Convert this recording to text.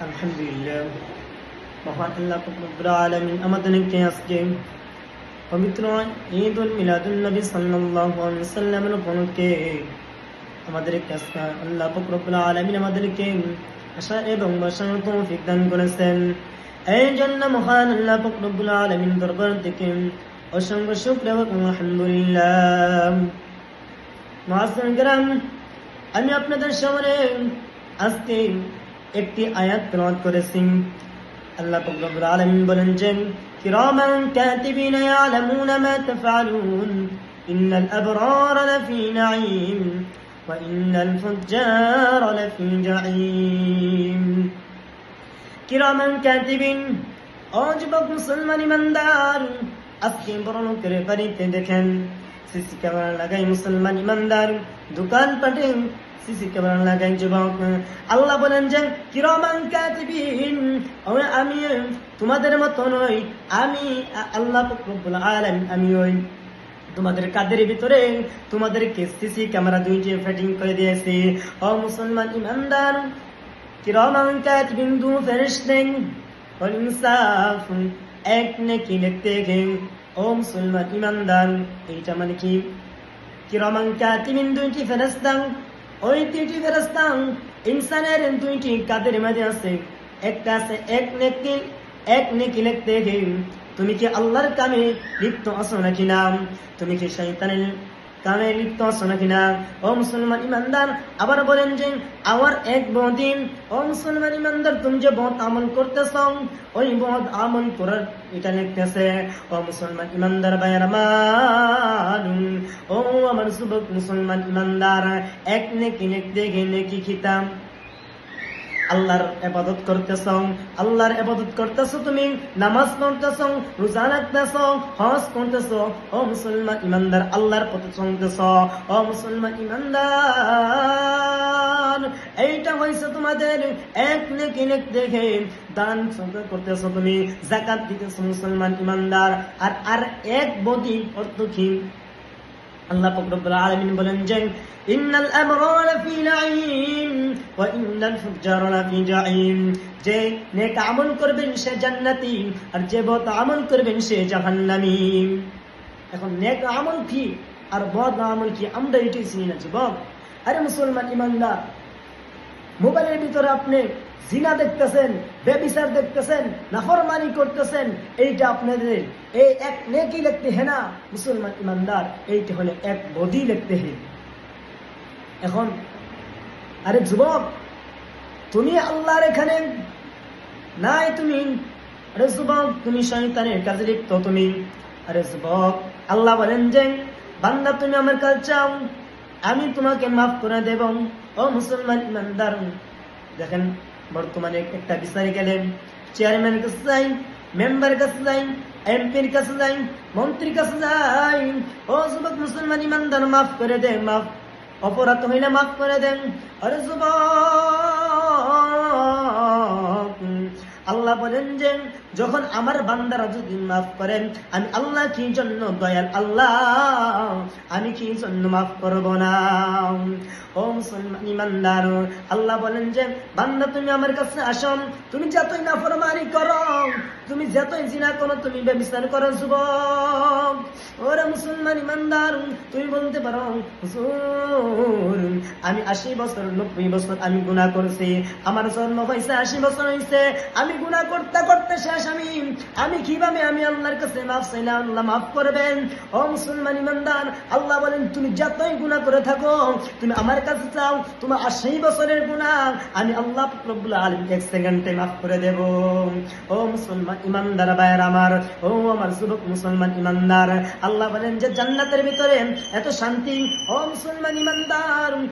আলহামদুলিল্লাহ, মহান আল্লাহ রব্বুল আলামিন আমাদেরকে আজকে পবিত্র ঈদুল মিলাদুন নবী সাল্লাল্লাহু আলাইহি ওয়াসাল্লামের উপলক্ষে আমাদেরকে আজকে আল্লাহ রব্বুল আলামিন আমাদেরকে আশা এবং বসার তৌফিক দান করেছেন। এই জন্য মহান আল্লাহ রব্বুল আলামিন দরবার থেকে অসংখ্য শুকর এবং আলহামদুলিল্লাহ। মুআজ্জিন کرام, আমি আপনাদের সামনে আজকে একটি আয়াত তেলাওয়াত করেছি। আল্লাহ পাক রব্বুল আলামিন বলেন যে কিরামান কাতিবিনা ইয়ালামুনা মা তাফআলুন ইন্নাল আবরারা লাফি নাঈম ওয়া ইন্নাল ফুজ্জারা লাফি জাঈম। কিরামান কাতিবিন, ও যুবক মুসলমান ইমানদার, আজকে বড় লোকের বাড়িতে দেখেন সিসি ক্যামেরা লাগাই মুসলমান ইমানদার, দোকান পাটে সিসি ক্যামেরা লাগাই যুবক। আল্লাহ বলেন যে কিরামান কাতিবিন, আমি তোমাদের মতো নই, আমি আল্লাহ রব্বুল আলামিন আমি ওই তোমাদের কাদের ভিতরে তোমাদেরকে সিসি ক্যামেরা দুইটি ফিটিং করে দিয়েছি। ও মুসলমান ইমানদার, কিরামান কাতিবিন দু ফেরেশতে ওয়াল ইনসাফ, এক নেকি লিখতে গেন। ও মুসলমান ইমানদার, এইটা মানে কি? কিরামান কাতিবিন দুইটি ফেরেশতা, ওই দুইটি ফেরেশতা ইনসানের দুইটি কাদের মাঝে আছে। একটা আছে এক নেকি লিখতে গেন। তুমি কি আল্লাহর কামে লিপ্ত আছো নাকি না? তুমি কি শয়তানের কামে লিপ্ত আছো নাকি না? ও মুসলমান ইমানদার, আবার বলেন যে আমার এক বদিন, ও মুসলমান ইমানদার, তুমি যে বদ আমল করতেছ, ওই বদ আমল করার এটা লিখতেছে। ও মুসলমান ইমানদার ভাইয়ের আমার, ও আমার যুবক মুসলমান ইমানদার, এক নেকি লিখতে গেলে কি খিতাম? আল্লাহর ইবাদত করতেছ, আল্লাহর ইবাদত করতেছ, তুমি নামাজ পড়তেছ, রোজা রাখতেছ, হজ করতেছ। ও মুসলমান ইমানদার, আল্লাহর পথে চলতেছ। ও মুসলমান ইমানদার, এইটা হইছে তোমাদের এক নেকি দেখে। দান সদকা করতেছ, তুমি যাকাত দিতেছ মুসলমান ইমানদার। আর এক বদি অর্থ কি? আল্লাহ পাক রব্বুল আলামিন বলেন যে ইন্নাল আবরারা লাফি নাঈম ওয়া ইন্নাল ফুজ্জারা লাফি জাঈম। যে নেক আমল করবেন সে জান্নাতি, আর যে বদ আমল করবেন সে জাহান্নামী। এখন নেক আমল কি আর বদ আমল কি, আমরা এটাই চিনি না যুবক। আরে মুসলমান ইমানদার, মোবাইলের ভিতরে আপনি জিনা দেখতেছেন, বেবিচার দেখতেছেন, নাফরমানি করতেছেন, এইটা আপনাদের এই এক নেকি লিখতে হে না মুসলমান ইমানদার, এইটা হলে এক বদি লিখতে হে। এখন আরে যুবক, তুমি আল্লাহর এখানে নাই, তুমি আরে যুবক তুমি শয়তানের কাজে লিপ্ত তুমি। আরে যুবক, আল্লাহ বলেন যে বান্দা তুমি আমার কাছে চাও, আমি তোমাকে মাফ করে দেব। ও মুসলমান ইমানদার, দেখেন বর্তমানে একটা বিচারে গেলেন, চেয়ারম্যানের কাছে যাই, মেম্বারের কাছে যাই, এমপির কাছে যাই, মন্ত্রীর কাছে যাই। ও যুবক মুসলমান ইমানদার, মাফ করে দেন, মাফ অপরাধ হইলে মাফ করে দেন। আরে যুবক, আল্লাহ বলেন যে যখন আমার বান্দারা যদি মাফ করেন, আমি আল্লাহ কি জন্য দয়াল আল্লাহ, আমি কি জন্য মাফ করব না? ও মুসলমান ইমানদার, আল্লাহ বলেন যে বান্দা তুমি আমার কাছে আসো, তুমি যতই নাফরমানি করো, তুমি যতই জিনা করো, তুমি ব্যভিচার করো যুবক, ওরে মুসলমান ইমানদার, তুমি বলতে পারো হুজুর আমি 80 বছর 90 বছর আমি গুনাহ করছি, আমার জন্ম হয়েছে 80 বছর হয়েছে, আমি গুনাহ করতে করতে শেষ, আমি কিভাবে আমি আল্লাহর কাছে মাফ চাইলাম, আল্লাহ মাফ করবেন? ও মুসলমান ইমানদার, আল্লাহ বলেন তুমি যতই গুনাহ করে থাকো, তুমি আমার কাছে চাও, তোমার 80 বছরের গুনাহ আমি আল্লাহ রব্বুল আলামিন 1 সেকেন্ডে মাফ করে দেব। ও মুসলমান ইমানদার ভাইয়ের আমার, ও আমার যুবক মুসলমান ইমানদার, আল্লাহ বলেন যে জান্নাতের ভিতরে এত শান্তি। ও মুসলমান ইমানদার,